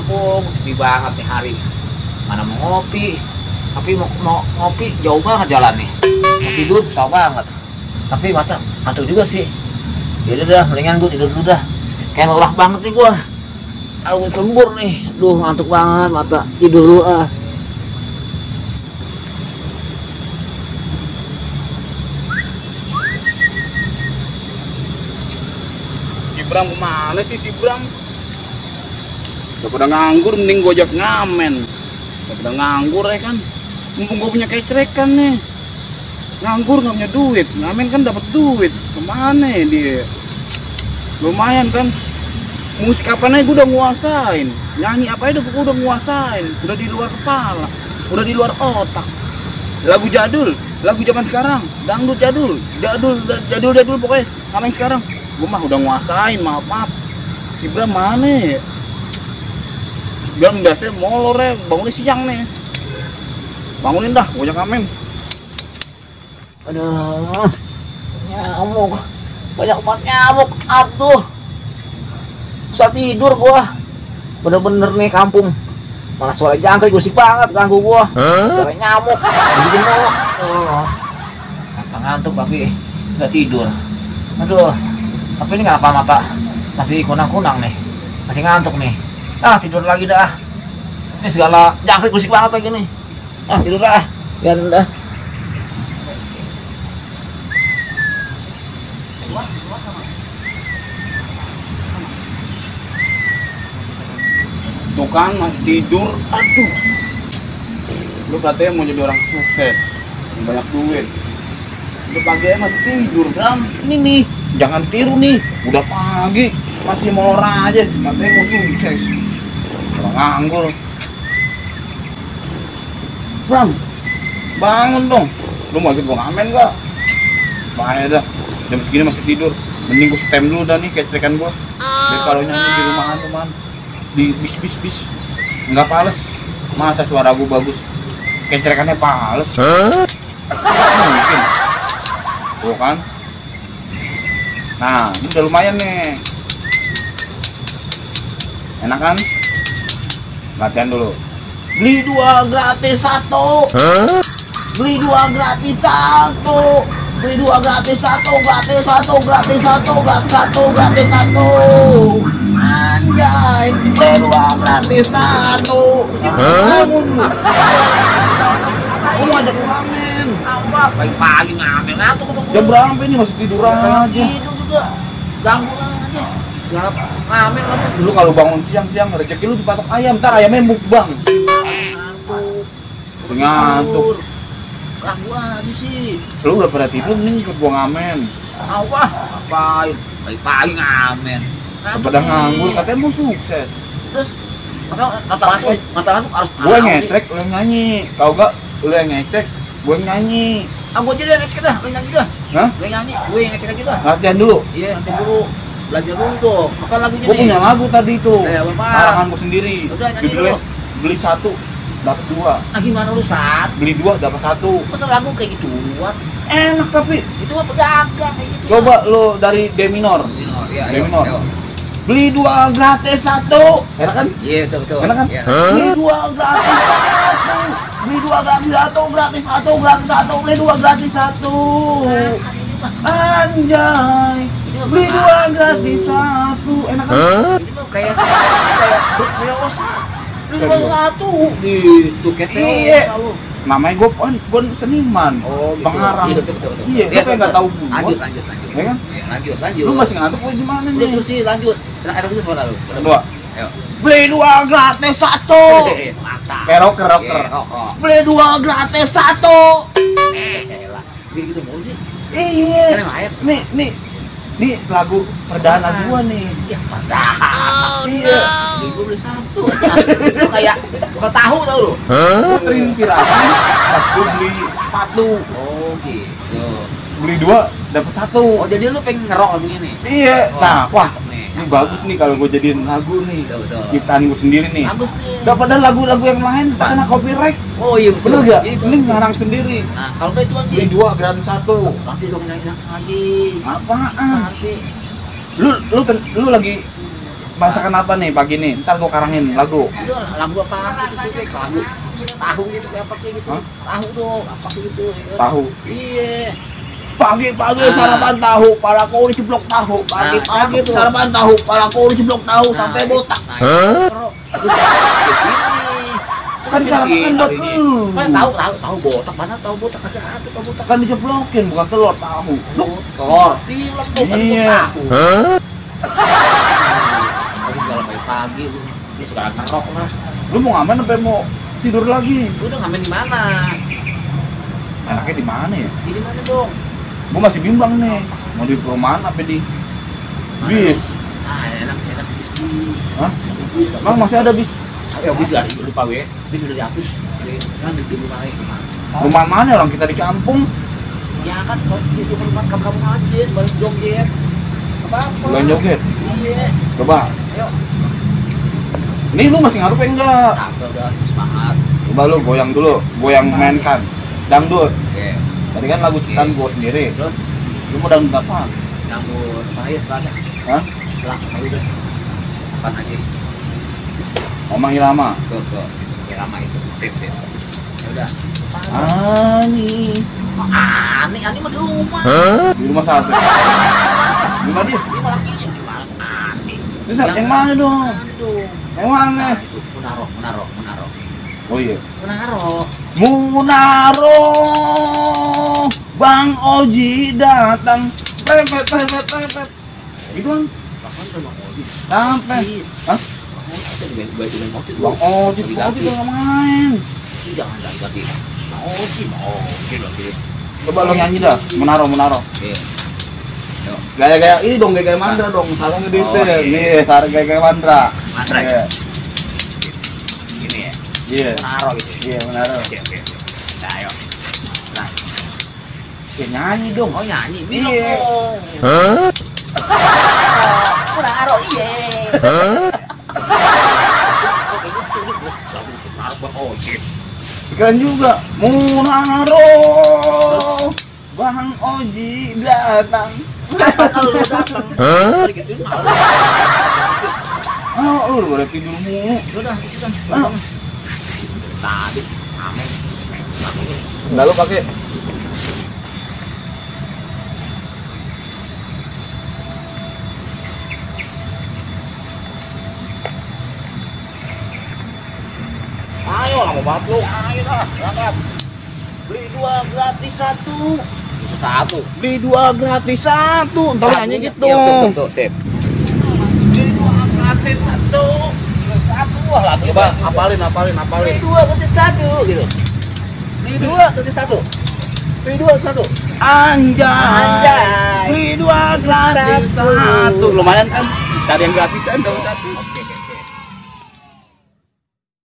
kampung, sepi banget nih hari. Mana mau ngopi, tapi mau ngopi jauh banget jalan nih. Mau tidur susah banget. Tapi mata ngantuk juga sih. Yaudah dah, mendingan gue tidur dulu dah. Kayak lelah banget nih gue. Kalau gue lembur nih, duh ngantuk banget mata. Tidur dulu ah. Si Bram kemana sih si Bram? Daripada nganggur mending gue ajak ngamen. Daripada nganggur ya kan. Mumpung gue punya kecerekan nih. Nganggur nggak punya duit, ngamen kan dapat duit. Kemana dia? Lumayan kan. Musik apa nih gue udah nguasain. Nyanyi apa aja gue udah nguasain. Udah di luar kepala, udah di luar otak. Lagu jadul, lagu zaman sekarang, dangdut jadul, jadul pokoknya. Sama yang sekarang, gue mah udah nguasain. Maaf. Si Bram mana ya? Bram biasanya molor ya, bangunnya siang nih. Bangunin dah, gue ajak ngamen. Aduh, nyamuk, banyak banget nyamuk. Aduh, susah tidur gua. Bener-bener nih kampung. Malah suara jangkrik berisik banget ganggu gua. Suara nyamuk, bikin mulu. Ngantuk tapi nggak tidur. Aduh, tapi ini kenapa mata masih kunang-kunang nih? Masih ngantuk nih. Ah, tidur lagi dah. Ini segala jangkrik berisik banget lagi nih. Ah, tidur dah. Biar dah. Tuh kan masih tidur. Aduh. Lu katanya mau jadi orang sukses, banyak duit. Udah pagi aja masih tidur, Bram. Ini nih, jangan tiru nih. Udah pagi masih molor aja. Katanya mau sukses. Orang nganggur. Bram, bangun dong. Lu mau ikut gua ngamen gak? Bahaya dah. Jam segini masih tidur. Mending gua stem dulu dah nih kecekan gua. Biar kalau nyanyi di rumahan teman. Di bis nggak pales. Masa suara gue bagus kecerekannya pales? Mungkin tuh kan. Nah ini udah lumayan nih, enak kan? Latihan dulu. Beli 2 gratis 1. Beli 2 gratis 1. Beli 2 gratis 1. Gratis 1. Gratis 1. Gratis 1. Anjay, beli 2 gratis 1. Aku mau ajak ngamen. Apa? Pagi-pagi ngamen ngantuk. Jam berapa ini masih tidur aja? Tidur juga. Ganggu aja. Siap ngamen kamu. Dulu kalau bangun siang-siang rezeki lu dipatok ayam, ntar ayamnya mukbang. Ngantuk. Ngantuk. Ganggu aja sih. Lu udah pada tidur nih ikut gua ngamen. Apa? Ngapain? Pagi-pagi ngamen. Daripada nganggur katanya mau sukses. Terus kata harus Gue ngetrek, lu yang nyanyi. Tau gak? Lu yang ngetrek, gue yang nyanyi. Ah, gue jadi yang ngecek dah, gue nyanyi dah. Hah? Gue nyanyi, gue yang ngecek aja dah. Latihan dulu. Iya, nanti dulu. Belajar dulu tuh. Masa lagunya Gue punya lagu tadi tuh. Apa? Karangan gue sendiri. Udah, nyanyi Judulnya dulu. beli 1 dapat 2. Ah, gimana lu saat? Beli 2 dapat 1. Masa lagu kayak gituan? Enak tapi. Itu mah pedagang kayak gitu. Coba lu dari D minor. Iya, D minor. Beli 2 gratis 1. Enak kan? Iya, betul. Enak kan? Iya. Beli 2 gratis 1. Beli 2 gratis 1. Gratis 1. Gratis 1. Beli 2 gratis 1. Anjay. Beli 2 gratis 1. Enak kan? Ini mah kayak grup Seosa. Beli 1 gitu kayak Iya. Seosa lu. Namanya gue seniman. Oh, gitu. Pengarang. Iya, betul. Iya, gue kayak nggak tahu gue. Lanjut. Ya kan? Lanjut. Lu masih ngantuk apa gimana Udah nih? terus sih lanjut. Enak terus suara lu. Kedua. Ayo. Beli 2 gratis 1. Mantap. Kayak rocker. Oh. Beli 2 gratis 1. Elah. Gitu mulu sih. Iya. Kan yang lain. Nih lagu perdana gua nih. Ya padahal. Iya. Jadi gua beli 1. Lu kayak bukan tahu tau lu. Gua terinspirasi pas gua beli sepatu. Oh gitu. Beli 2 dapat 1. Oh jadi lu pengen ngerok lagu ini? Iya. Nah, wah, nih. ini bagus nih kalau gua jadiin lagu nih. Betul. Ciptaan gua sendiri nih. Bagus nih. Daripada lagu-lagu yang lain kena copyright. Oh iya betul. Bener gak? Itu. Ini ngarang sendiri. Nah kalau kayak itu sih. Beli 2 gratis 1. Nanti dong nyanyi lagi. Apaan? Nanti. Lu lagi masakan apa nih pagi nih? Ntar gua karangin lagu. Udah, lagu apa gitu kayak lagu tahu gitu kayak apa kayak gitu. Hah? Tahu dong, apa gitu. Tahu. Iya. Pagi-pagi sarapan tahu, palaku diceplok tahu. Pagi-pagi Nah, sarapan tahu, palaku diceplok tahu sampai botak. Kan sarapan buat lu. Kan tahu botak mana tahu botak ada tahu botak. Kan diceplokin bukan telur tahu. Telur. Iya. Tadi kalau pagi lu suka ngerok lah. Lu mau ngamen sampai mau tidur lagi? Lu udah ngamen di mana? Enaknya di mana ya? Di mana dong? Gua masih bimbang nih. Mau di perumahan apa di bis? Ah, enak. Hah? Emang masih ada bis? Ya bis dari lupa gue. Bis udah dihapus. Kan di rumah lagi kemana? Rumah mana orang kita di kampung? Ya kan kalau di rumah kamu aja, balik joget. Apa-apa. Bukan joget. Iya. Coba. Ayo. Nih lu masih ngaruh enggak? Nah, udah semangat. Coba lu goyang dulu, goyang mainkan. Dangdut. Oke. Tadi kan lagu ciptaan gua sendiri. Terus Lu mau dangdut apa? nyambut apa ya selada? Hah? Selah apa udah? Apa aja? Omang Irama. Tuh. Ya lama itu. Sip. Ya udah. Ani. Ani mah di rumah. Di rumah satu. Di mana dia? Ini malah kayaknya di mana? Ani. Terus yang mana dong? Aduh. Yang mana? Nah, itu Munaro. Oh iya. Munaro. Bang Oji datang. Pepet. Gitu kan? Kapan tuh Bang Oji? Sampai. Hah? Bang Oji udah main. Jangan ganti. Bang Oji lagi. Coba lo nyanyi dah. Munaro. Iya. Gaya-gaya ini dong, gaya Mandra dong. Sarung di Oh, detail. iya. Nih, sarung gaya Mandra. Mandra. Iya. Gini ya. Iya. Munaro gitu. Iya, Munaro. Oke. Nah, ayo. Nah, Ya nyanyi dong. mau nyanyi. Iya. Munaro, iya. Keren juga. Munaro. Bang Oji datang. Kalau lu datang. Lu udah tidur mulu. Udah. Tadi amin. Enggak lu pakai. Ayo lama banget lu. Ayo dah, berangkat. Beli 2 gratis 1. Satu. Beli 2 gratis 1. Entar nyanyi gitu. Iya, betul, sip. Beli 2 gratis 1. Satu wah lagu. Coba hafalin. Beli 2 gratis 1 gitu. Beli 2 gratis 1. Beli 2 1. Anjay. Beli 2 gratis 1. Lumayan kan? Cari yang gratisan dong.